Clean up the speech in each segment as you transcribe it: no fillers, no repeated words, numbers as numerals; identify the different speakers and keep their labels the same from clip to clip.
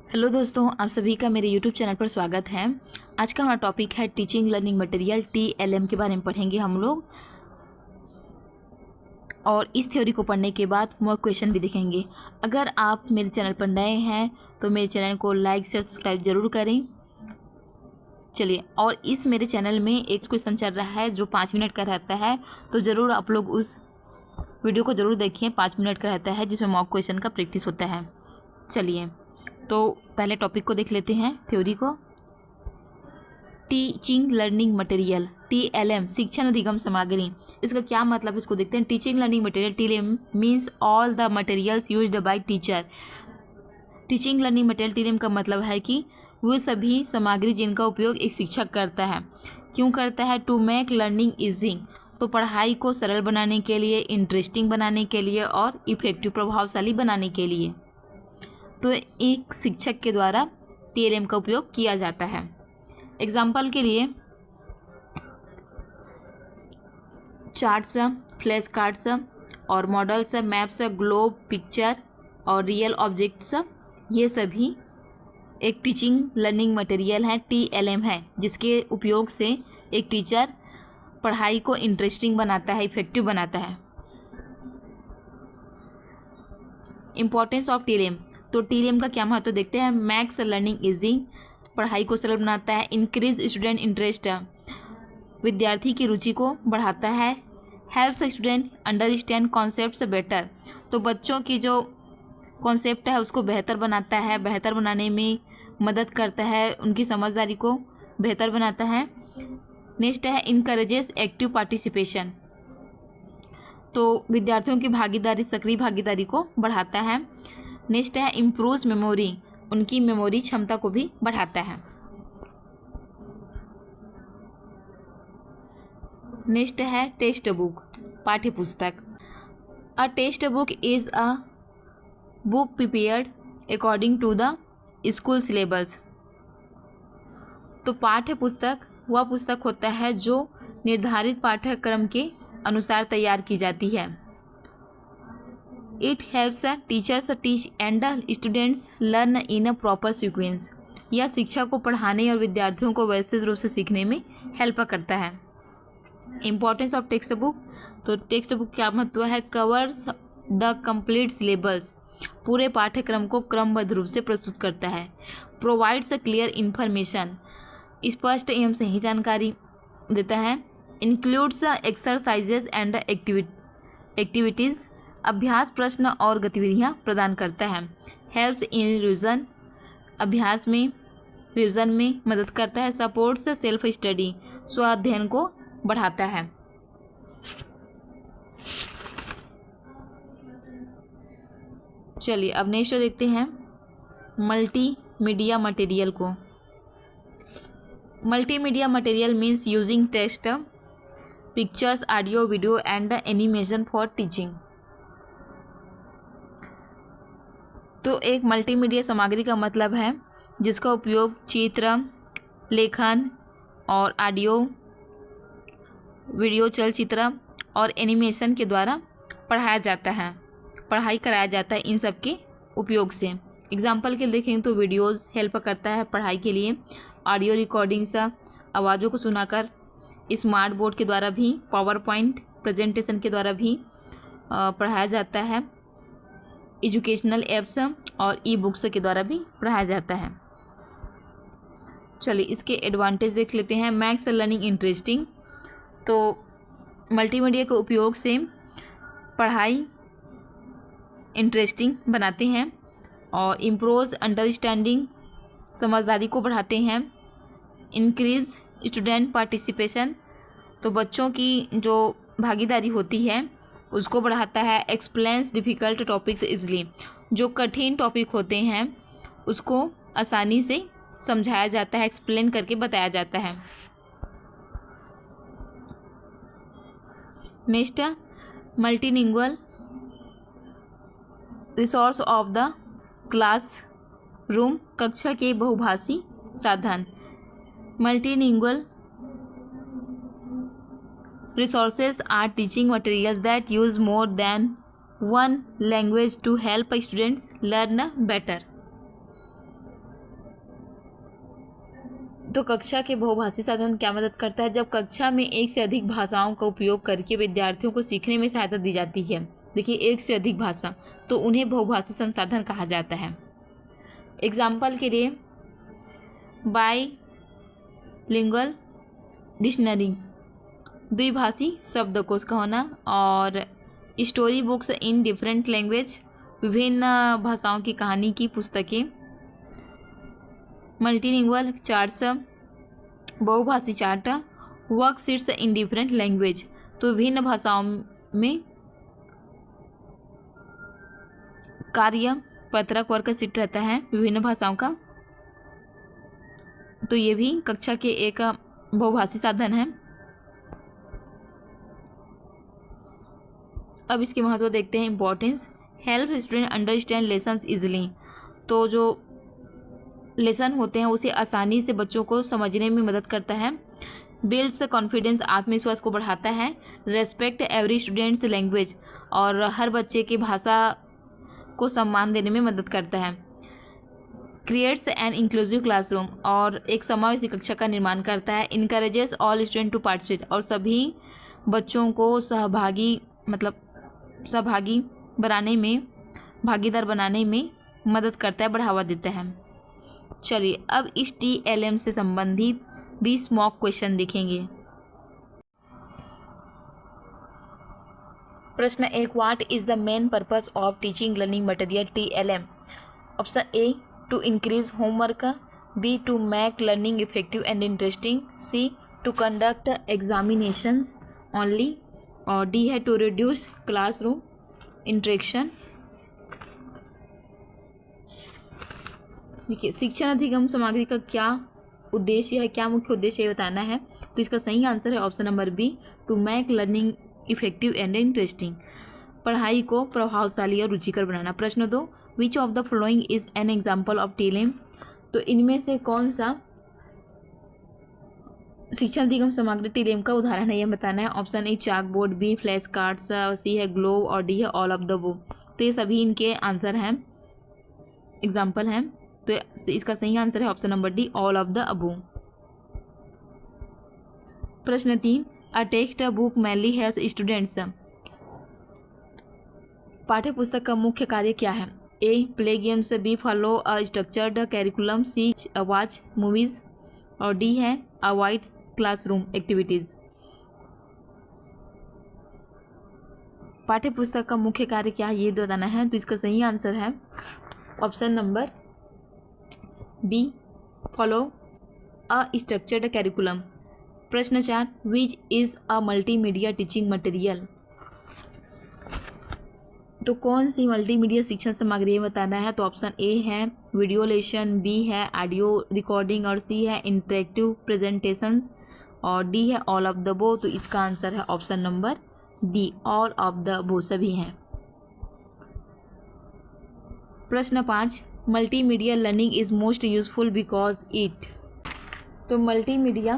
Speaker 1: Hello दोस्तों, आप सभी का मेरे यूट्यूब चैनल पर स्वागत है। आज का हमारा टॉपिक है टीचिंग लर्निंग मटेरियल TLM के बारे में पढ़ेंगे हम लोग। और इस थ्योरी को पढ़ने के बाद मोक क्वेश्चन भी देखेंगे। अगर आप मेरे चैनल पर नए हैं तो मेरे चैनल को लाइक शेयर सब्सक्राइब ज़रूर करें। चलिए, और इस मेरे चैनल में एक क्वेश्चन चल रहा है जो 5 मिनट का रहता है, तो ज़रूर आप लोग उस वीडियो को ज़रूर देखिए। 5 मिनट का रहता है जिसमें मॉक क्वेश्चन का प्रैक्टिस होता है। चलिए, तो पहले टॉपिक को देख लेते हैं, थ्योरी को। टीचिंग लर्निंग मटेरियल TLM शिक्षण अधिगम सामग्री, इसका क्या मतलब है इसको देखते हैं। Teaching learning material TLM means all the materials used by teacher. Teaching learning material TLM का मतलब है कि वो सभी सामग्री जिनका उपयोग एक शिक्षक करता है। क्यों करता है? टू मेक लर्निंग ईजी, तो पढ़ाई को सरल बनाने के लिए, इंटरेस्टिंग बनाने के लिए और इफेक्टिव प्रभावशाली बनाने के लिए। तो एक शिक्षक के द्वारा TLM का उपयोग किया जाता है। एग्जाम्पल के लिए चार्ट्स, फ्लैश कार्ड्स और मॉडल्स, मैप्स, ग्लोब, पिक्चर और रियल ऑब्जेक्ट्स, ये सभी एक टीचिंग लर्निंग मटेरियल है, TLM है, जिसके उपयोग से एक टीचर पढ़ाई को इंटरेस्टिंग बनाता है, इफेक्टिव बनाता है। इम्पोर्टेंस ऑफ TLM, तो TLM का क्या महत्व देखते हैं। मैक्स लर्निंग इजी, पढ़ाई को सरल बनाता है। इंक्रीज स्टूडेंट इंटरेस्ट, विद्यार्थी की रुचि को बढ़ाता है। Helps student understand concepts better, तो बच्चों की जो कॉन्सेप्ट है उसको बेहतर बनाता है, बेहतर बनाने में मदद करता है, उनकी समझदारी को बेहतर बनाता है। नेक्स्ट है इनकरेजेस एक्टिव पार्टिसिपेशन, तो विद्यार्थियों की भागीदारी, सक्रिय भागीदारी को बढ़ाता है। नेक्स्ट है इम्प्रूव्स मेमोरी, उनकी मेमोरी क्षमता को भी बढ़ाता है। नेक्स्ट है टेक्स्ट बुक, पाठ्य पुस्तक। A text book is a book prepared according to the school syllabus, तो पाठ्य पुस्तक वह पुस्तक होता है जो निर्धारित पाठ्यक्रम के अनुसार तैयार की जाती है। It helps teachers teach and students learn in a proper sequence, यह शिक्षा को पढ़ाने और विद्यार्थियों को व्यवस्थित रूप से सीखने में हेल्प करता है। इम्पोर्टेंस ऑफ टेक्स्ट बुक, तो टेक्स्ट बुक क्या महत्व है। कवर्स द कंप्लीट सिलेबस, पूरे पाठ्यक्रम को क्रमबद्ध रूप से प्रस्तुत करता है। प्रोवाइड्स क्लियर इन्फॉर्मेशन, स्पष्ट एवं सही जानकारी देता है। इंक्लूड्स एक्सरसाइजेज एंड एक्टिविटीज़, अभ्यास, प्रश्न और गतिविधियाँ प्रदान करता है। हेल्प्स इन रिविजन, अभ्यास में, रिविजन में मदद करता है। सपोर्ट्स सेल्फ स्टडी, स्व अध्ययन को बढ़ाता है। चलिए, अब नेक्स्ट देखते हैं मल्टीमीडिया मटेरियल को। Multimedia material means using text, pictures, audio, video and animation for teaching, तो एक मल्टीमीडिया सामग्री का मतलब है जिसका उपयोग चित्र, लेखन और ऑडियो, वीडियो, चलचित्र और एनिमेशन के द्वारा पढ़ाया जाता है, पढ़ाई कराया जाता है इन सब के उपयोग से। एग्जाम्पल के देखें तो वीडियोस हेल्प करता है पढ़ाई के लिए। ऑडियो रिकॉर्डिंग्स, आवाज़ों को सुनाकर, स्मार्ट बोर्ड के द्वारा भी, पावर पॉइंट प्रेजेंटेशन के द्वारा भी पढ़ाया जाता है। एजुकेशनल ऐप्स और ई बुक्स के द्वारा भी पढ़ाया जाता है। चलिए, इसके एडवांटेज देख लेते हैं। मैक्स लर्निंग इंटरेस्टिंग, तो मल्टीमीडिया के उपयोग से पढ़ाई इंटरेस्टिंग बनाते हैं और इम्प्रूव्स अंडरस्टैंडिंग, समझदारी को बढ़ाते हैं। इंक्रीज स्टूडेंट पार्टिसिपेशन, तो बच्चों की जो भागीदारी होती है उसको बढ़ाता है। एक्सप्लेन्स डिफ़िकल्ट टॉपिक्स इजली, जो कठिन टॉपिक होते हैं उसको आसानी से समझाया जाता है, एक्सप्लेन करके बताया जाता है। Next multilingual resource of the class room, कक्षा के बहुभाषी साधन। Multilingual resources are teaching materials that use more than one language to help students learn better. तो कक्षा के बहुभाषी साधन क्या मदद करता है? जब कक्षा में एक से अधिक भाषाओं का उपयोग करके विद्यार्थियों को सीखने में सहायता दी जाती है, देखिए एक से अधिक भाषा, तो उन्हें बहुभाषी संसाधन कहा जाता है। एग्जाम्पल के लिए बाईलिंगुअल डिक्शनरी, द्विभाषी शब्दकोश का होना, और स्टोरी बुक्स इन डिफरेंट लैंग्वेज, विभिन्न भाषाओं की कहानी की पुस्तकें, मल्टीलिंगुअल चार्ट्स, बहुभाषी चार्ट, वर्कशीट्स इन डिफरेंट लैंग्वेज, तो विभिन्न भाषाओं में कार्य पत्रक वर्कशीट रहता है विभिन्न भाषाओं का, तो ये भी कक्षा के एक बहुभाषी साधन है। अब इसके महत्व देखते हैं। Importance, help student understand lessons easily, तो जो लेसन होते हैं उसे आसानी से बच्चों को समझने में मदद करता है। बिल्ड्स कॉन्फिडेंस, आत्मविश्वास को बढ़ाता है। रेस्पेक्ट एवरी स्टूडेंट्स लैंग्वेज, और हर बच्चे की भाषा को सम्मान देने में मदद करता है। क्रिएट्स एन इंक्लूसिव क्लासरूम, और एक समावेशी कक्षा का निर्माण करता है। Encourages all student to participate, और सभी बच्चों को सहभागी बनाने में, भागीदार बनाने में मदद करता है, बढ़ावा देता है। चलिए अब इस TLM से संबंधित 20 मॉक क्वेश्चन देखेंगे। प्रश्न 1, what is the main purpose of teaching learning material TLM? Option A, to increase homework, B, to make learning effective and interesting, C, to conduct examinations only, और डी है to reduce classroom interaction. देखिए शिक्षण अधिगम सामग्री का क्या उद्देश्य है, क्या मुख्य उद्देश्य ये बताना है, तो इसका सही आंसर है option number B, to make learning effective and interesting, पढ़ाई को प्रभावशाली और रुचिकर बनाना। प्रश्न 2, which of the following is an example of TLM? तो इनमें से कौन सा शिक्षण अधिगम सामग्री TLM का उदाहरण है, यह बताना है। Option A chalkboard, B flash cards, C है ग्लोव, और डी है ऑल ऑफ द अबव। तो ये सभी इनके आंसर हैं, एग्जाम्पल हैं। तो इसका सही आंसर है option number D, all of the above. प्रश्न 3, a text book mainly helps students. पाठ्य पुस्तक का मुख्य कार्य क्या है? A play games, B follow a structured curriculum, C watch movies, और डी है अवॉइड क्लासरूम एक्टिविटीज। पाठ्य पुस्तक का मुख्य कार्य क्या है ये बताना है, तो इसका सही आंसर है option number B, follow a structured curriculum. प्रश्न 4, which is a multimedia teaching material? तो कौन सी मल्टीमीडिया शिक्षण सामग्री है बताना है, तो ऑप्शन ए है वीडियो लेसन, बी है ऑडियो रिकॉर्डिंग, और सी है इंटरेक्टिव प्रेजेंटेशन, और डी है ऑल ऑफ द अबव। तो इसका आंसर है option number D, all of the above सभी हैं। प्रश्न 5, multimedia learning is most useful because it. तो मल्टीमीडिया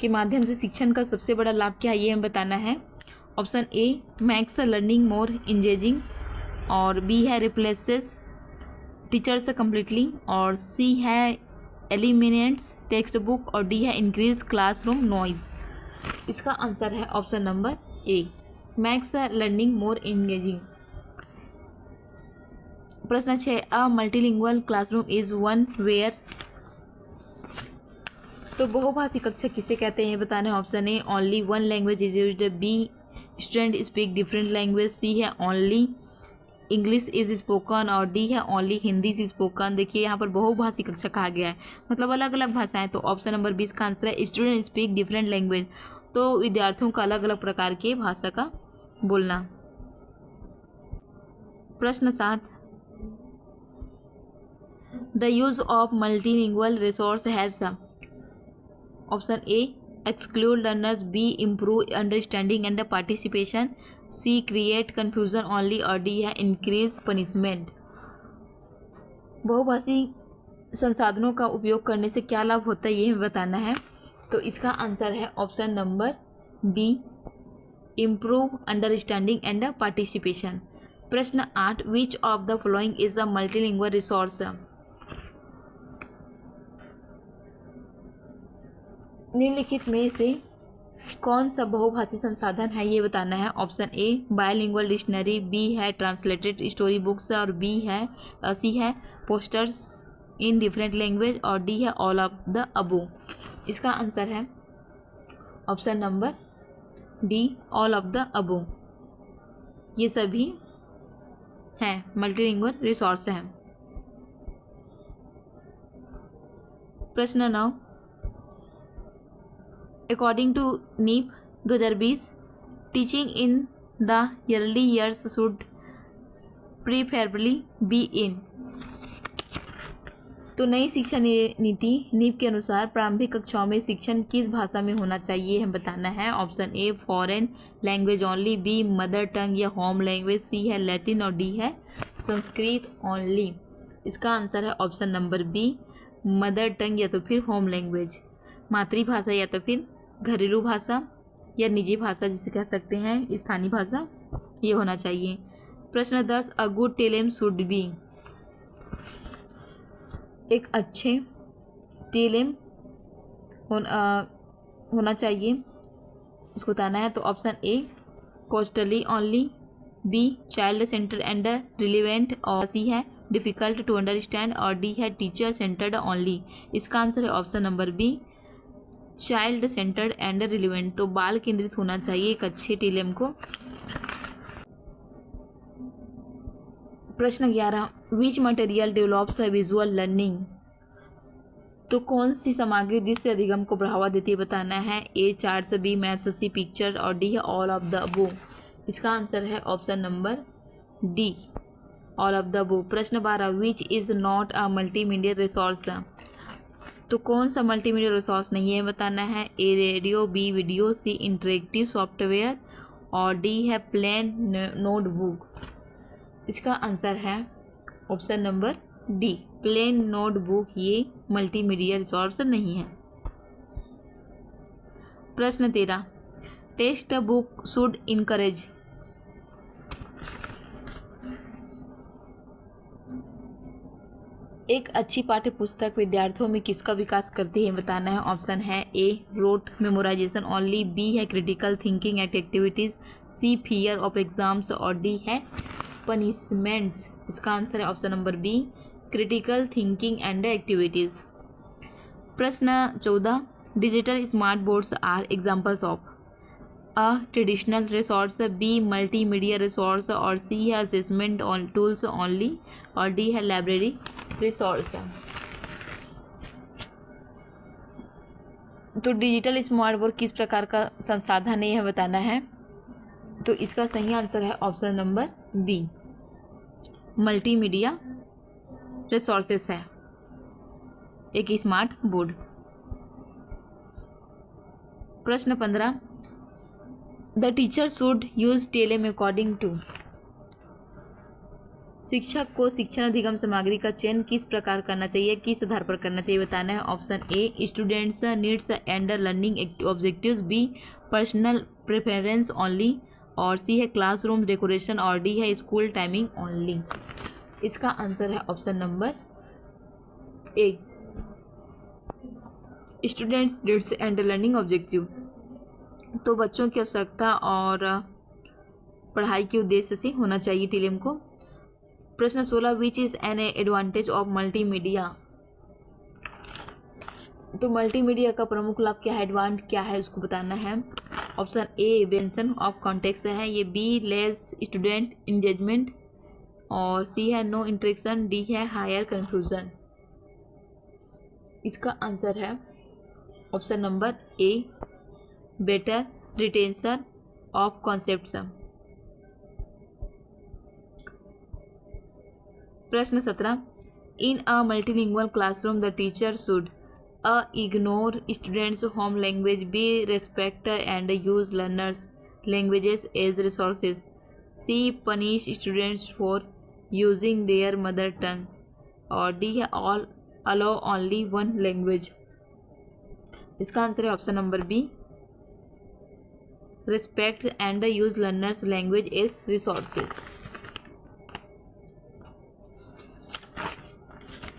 Speaker 1: के माध्यम से शिक्षण का सबसे बड़ा लाभ क्या है ये हमें बताना है। Option A makes learning more engaging, और बी है रिप्लेसेस टीचर्स कम्प्लीटली, और सी है एलिमिनेट्स टेक्स्ट बुक, और डी है इंक्रीज क्लासरूम नॉइज। इसका आंसर है option number A, makes learning more engaging. प्रश्न 6, a multilingual classroom is one where. तो बहुभाषी कक्षा किसे कहते हैं बताना है। Option A only one language is used, B student speak different language, C है ओनली इंग्लिश इज स्पोकन, और डी है ओनली हिंदी इज स्पोकन। देखिए यहाँ पर बहुभाषी कक्षा कहा गया है, मतलब अलग अलग भाषाएं, तो ऑप्शन नंबर 20 का आंसर है स्टूडेंट स्पीक डिफरेंट लैंग्वेज, तो विद्यार्थियों का अलग अलग प्रकार के भाषा का बोलना। प्रश्न 7, the use of multilingual resource helps. Option A exclude learners, B improve understanding and participation, C create confusion only, और D है increase punishment। बहुभाषी संसाधनों का उपयोग करने से क्या लाभ होता है ये हमें बताना है, तो इसका आंसर है option number B, improve understanding and participation. प्रश्न 8, which of the following is a multilingual resource. निम्नलिखित में से कौन सा बहुभाषी संसाधन है ये बताना है। Option A bilingual dictionary, B है ट्रांसलेटेड स्टोरी बुक्स और सी है पोस्टर्स इन डिफरेंट लैंग्वेज और डी है ऑल ऑफ द अबो। इसका आंसर है option number D all of the above. ये सभी हैं मल्टीलिंगुअल रिसोर्स हैं। प्रश्न 9, अकॉर्डिंग टू नीप 2020 teaching in the early years should preferably be in. तो नई शिक्षा नीति नीप के अनुसार प्रारंभिक कक्षाओं में शिक्षण किस भाषा में होना चाहिए हमें बताना है। Option A foreign language only, B mother tongue या होम लैंग्वेज, सी है लैटिन और डी है संस्कृत ओनली। इसका आंसर है option number B mother tongue या तो फिर होम लैंग्वेज, मातृभाषा या तो फिर घरेलू भाषा या निजी भाषा जिसे कह सकते हैं स्थानीय भाषा, ये होना चाहिए। प्रश्न 10, अ गुड टेलेम शुड बी। एक अच्छे टेलेम होना चाहिए, इसको बताना है। तो option A costly only, B child centred and relevant और सी है डिफ़िकल्ट टू अंडरस्टैंड और डी है टीचर सेंटर्ड ओनली। इसका आंसर है option number B child centred and relevant. तो बाल केंद्रित होना चाहिए एक अच्छे टेलेम को। प्रश्न 11, which material develops visual learning. तो कौन सी सामग्री दृश्य अधिगम को बढ़ावा देती है बताना है। A charts, B maps, C picture और डी है ऑल ऑफ द अबव। इसका आंसर है option number D all of the above. प्रश्न 12, which is not a multimedia resource. तो कौन सा मल्टीमीडिया रिसोर्स नहीं है बताना है। A radio, B video, C interactive software और डी है प्लेन नोटबुक। इसका आंसर है option number D plain notebook, ये मल्टीमीडिया रिसोर्स नहीं है। प्रश्न 13, टेक्स्ट बुक शुड इनकरेज। एक अच्छी पाठ्य पुस्तक विद्यार्थियों में किसका विकास करती है बताना है। ऑप्शन है A rote memorization only, B है critical thinking activities, C fear of exams और डी है पनिशमेंट्स। इसका आंसर है option number B critical thinking and activities. प्रश्न 14, digital smart boards are examples of a traditional resource, B multimedia resource और C है assessment on tools only और D है library resource. तो डिजिटल स्मार्ट बोर्ड किस प्रकार का संसाधन है यह बताना है। तो इसका सही आंसर है option number B multimedia resources है एक स्मार्ट बोर्ड। प्रश्न 15, the teacher should use TLM according to. शिक्षक को शिक्षण अधिगम सामग्री का चयन किस प्रकार करना चाहिए, किस आधार पर करना चाहिए बताना है। Option A students needs and learning objectives, B personal preference only और सी है क्लासरूम डेकोरेशन और डी है स्कूल टाइमिंग ओनली। इसका आंसर है option number A students needs and learning objective. तो बच्चों की आवश्यकता और पढ़ाई के उद्देश्य से होना चाहिए टेलेम को। प्रश्न 16, which is an advantage of multimedia. तो मल्टीमीडिया का प्रमुख लाभ क्या है, एडवांट क्या है उसको बताना है। Option A expansion of context है, ये बी लेस स्टूडेंट इंगेजमेंट और सी है नो इंटरेक्शन, डी है हायर कंफ्यूजन। इसका आंसर है option number A better retention of concepts. प्रश्न 17, in a multilingual classroom the teacher should A ignore students home language, B respect and use learners languages as resources, C punish students for using their mother tongue और D है all allow only one language. इसका answer है option number B respect and use learners language as resources.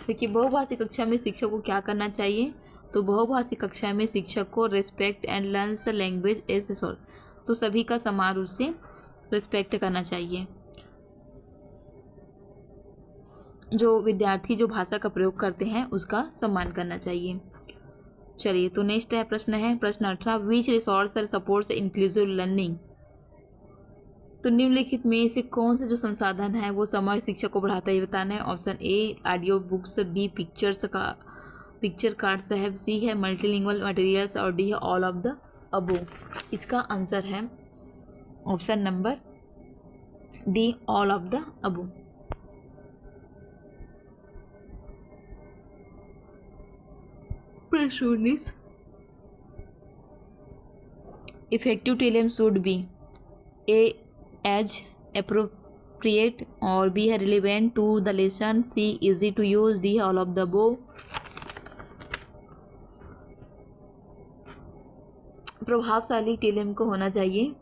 Speaker 1: देखिए बहुभाषी कक्षा में शिक्षक को क्या करना चाहिए। तो बहुभाषी कक्षा में शिक्षक को respect and learns language as soul, तो सभी का समान रूप से रिस्पेक्ट करना चाहिए। जो विद्यार्थी जो भाषा का प्रयोग करते हैं उसका सम्मान करना चाहिए। चलिए, तो नेक्स्ट है प्रश्न 18, विच रिसोर्स सपोर्ट्स इंक्लूसिव लर्निंग। तो निम्नलिखित में से कौन से जो संसाधन है वो समग्र शिक्षा को बढ़ाता है, बताना है। Option A audio books, B picture cards है, सी है मल्टीलिंगुअल मटेरियल्स और डी है ऑल ऑफ द अबोव। इसका आंसर है option number D, all of the above. प्रश्न 19, effective TLM should be A age appropriate और बी है relevant to the lesson, C easy to use, D है all of the above. प्रभावशाली TLM को होना चाहिए,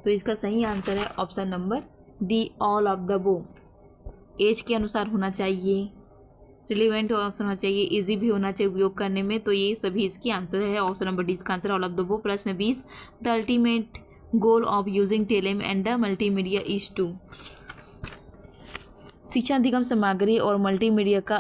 Speaker 1: तो इसका सही आंसर है option number D, all of the above. Age के अनुसार होना चाहिए, रिलेवेंट होना चाहिए, इजी भी होना चाहिए उपयोग करने में, तो ये सभी इसकी आंसर है। ऑप्शन नंबर डी इसका answer all of the above. प्रश्न 20, the ultimate goal of using TLM and the multimedia is to. शिक्षा अधिगम सामग्री और मल्टीमीडिया का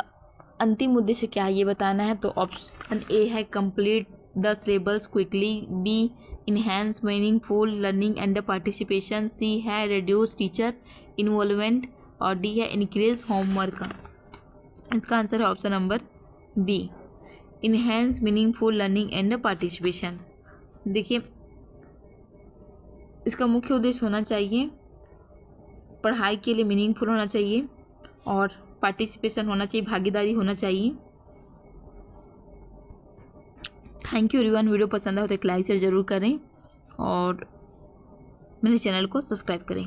Speaker 1: अंतिम उद्देश्य क्या है ये बताना है। तो ऑप्शन ए है complete the syllabus quickly, B enhance meaningful learning and participation, C है रिड्यूस टीचर इन्वॉल्वमेंट और डी है इंक्रीज होमवर्क। इसका आंसर है option number B, enhance meaningful learning and participation. देखिए, इसका मुख्य उद्देश्य होना चाहिए पढ़ाई के लिए मीनिंगफुल होना चाहिए और पार्टिसिपेशन होना चाहिए, भागीदारी होना चाहिए। Thank you everyone. वीडियो पसंद आए तो एक लाइक शेयर जरूर करें और मेरे चैनल को सब्सक्राइब करें।